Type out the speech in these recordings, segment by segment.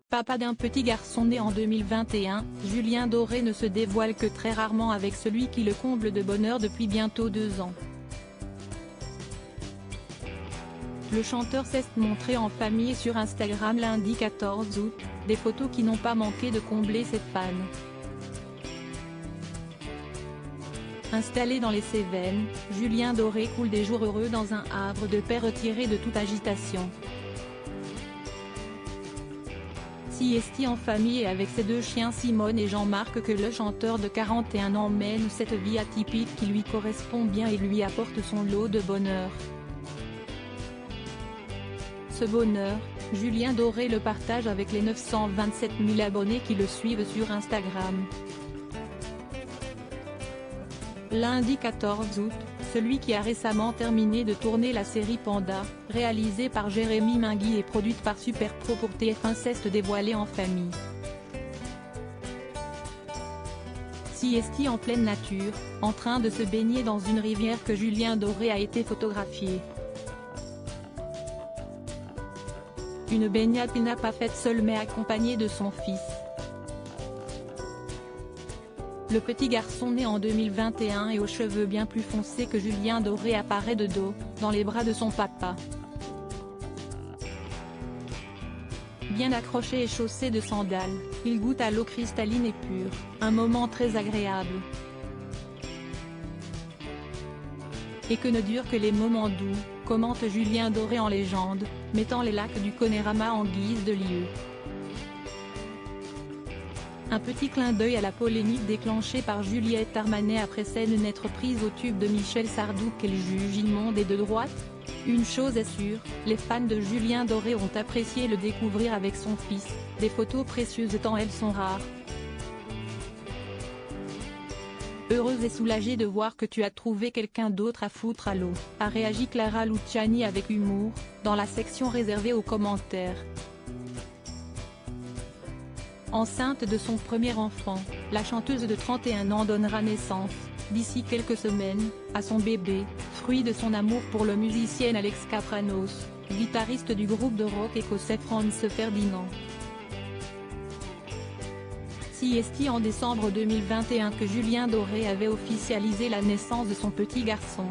Papa d'un petit garçon né en 2021, Julien Doré ne se dévoile que très rarement avec celui qui le comble de bonheur depuis bientôt 2 ans. Le chanteur s'est montré en famille sur Instagram lundi 14 août, des photos qui n'ont pas manqué de combler ses fans. Installé dans les Cévennes, Julien Doré coule des jours heureux dans un havre de paix retiré de toute agitation. Siesti en famille et avec ses 2 chiens Simone et Jean-Marc que le chanteur de 41 ans mène cette vie atypique qui lui correspond bien et lui apporte son lot de bonheur. Ce bonheur, Julien Doré le partage avec les 927 000 abonnés qui le suivent sur Instagram. Lundi 14 août, celui qui a récemment terminé de tourner la série Panda, réalisée par Jérémy Mingui et produite par Superpro pour TF1 s'est dévoilé en famille. Siesti en pleine nature, en train de se baigner dans une rivière que Julien Doré a été photographié. Une baignade qu'il n'a pas faite seul mais accompagné de son fils. Le petit garçon né en 2021 et aux cheveux bien plus foncés que Julien Doré apparaît de dos, dans les bras de son papa. Bien accroché et chaussé de sandales, il goûte à l'eau cristalline et pure, un moment très agréable. Et que ne durent que les moments doux, commente Julien Doré en légende, mettant les lacs du Connemara en guise de lieu. Un petit clin d'œil à la polémique déclenchée par Juliette Armanet après scène n'être prise au tube de Michel Sardou qu'elle juge immonde et de droite. Une chose est sûre, les fans de Julien Doré ont apprécié le découvrir avec son fils, des photos précieuses tant elles sont rares. Heureuse et soulagée de voir que tu as trouvé quelqu'un d'autre à foutre à l'eau, a réagi Clara Luciani avec humour, dans la section réservée aux commentaires. Enceinte de son premier enfant, la chanteuse de 31 ans donnera naissance, d'ici quelques semaines, à son bébé, fruit de son amour pour le musicien Alex Kapranos, guitariste du groupe de rock écossais Franz Ferdinand. Siesti en décembre 2021 que Julien Doré avait officialisé la naissance de son petit garçon.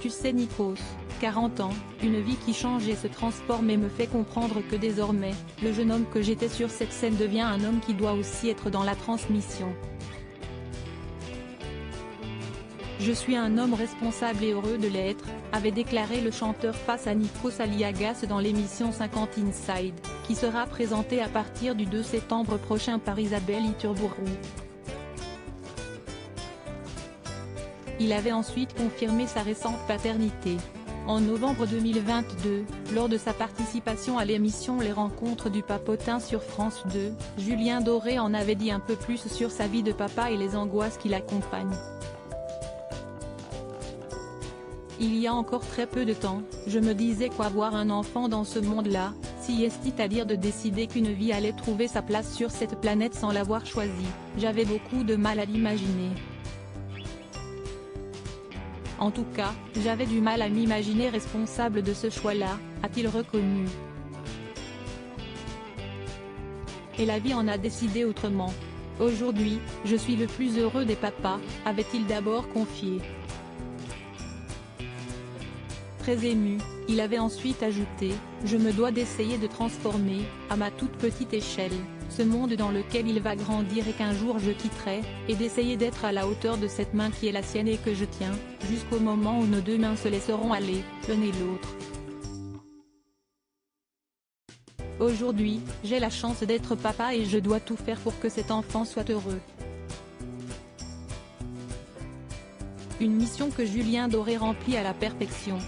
Tu sais Nikos, 40 ans, une vie qui change et se transforme et me fait comprendre que désormais, le jeune homme que j'étais sur cette scène devient un homme qui doit aussi être dans la transmission. Je suis un homme responsable et heureux de l'être, avait déclaré le chanteur face à Nikos Aliagas dans l'émission 50 Inside, qui sera présentée à partir du 2 septembre prochain par Isabelle Iturbourou. Il avait ensuite confirmé sa récente paternité. En novembre 2022, lors de sa participation à l'émission Les Rencontres du Papotin sur France 2, Julien Doré en avait dit un peu plus sur sa vie de papa et les angoisses qui l'accompagnent. Il y a encore très peu de temps, je me disais qu'avoir un enfant dans ce monde-là, c'est-à-dire de décider qu'une vie allait trouver sa place sur cette planète sans l'avoir choisie, j'avais beaucoup de mal à l'imaginer. En tout cas, j'avais du mal à m'imaginer responsable de ce choix-là, a-t-il reconnu. Et la vie en a décidé autrement. Aujourd'hui, je suis le plus heureux des papas, avait-il d'abord confié. Très ému, il avait ensuite ajouté « Je me dois d'essayer de transformer, à ma toute petite échelle, ce monde dans lequel il va grandir et qu'un jour je quitterai, et d'essayer d'être à la hauteur de cette main qui est la sienne et que je tiens, jusqu'au moment où nos 2 mains se laisseront aller, l'une et l'autre. Aujourd'hui, j'ai la chance d'être papa et je dois tout faire pour que cet enfant soit heureux. » Une mission que Julien Doré remplit à la perfection.